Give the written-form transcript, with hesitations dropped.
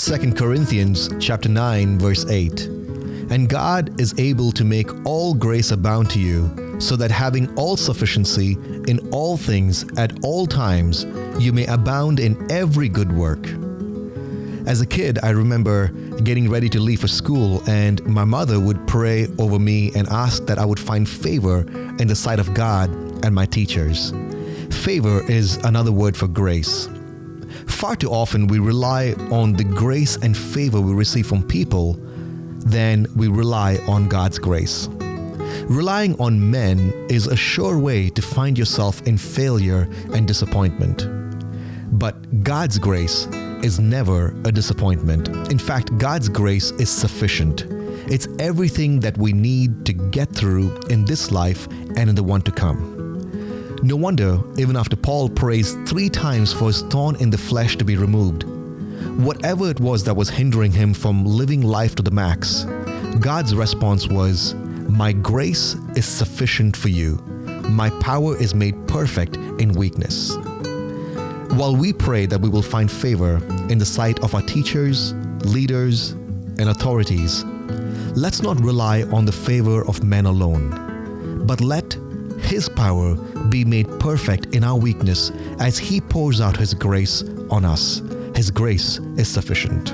2 Corinthians chapter 9 verse 8. And God is able to make all grace abound to you, so that having all sufficiency in all things at all times, you may abound in every good work. As a kid, I remember getting ready to leave for school, and my mother would pray over me and ask that I would find favor in the sight of God and my teachers. Favor is another word for grace. Far too often we rely on the grace and favor we receive from people than we rely on God's grace. Relying on men is a sure way to find yourself in failure and disappointment. But God's grace is never a disappointment. In fact, God's grace is sufficient. It's everything that we need to get through in this life and in the one to come. No wonder, even after Paul prays 3 times for his thorn in the flesh to be removed, whatever it was that was hindering him from living life to the max, God's response was, "My grace is sufficient for you. My power is made perfect in weakness." While we pray that we will find favor in the sight of our teachers, leaders, and authorities, let's not rely on the favor of men alone, but let His power be made perfect in our weakness as He pours out His grace on us. His grace is sufficient.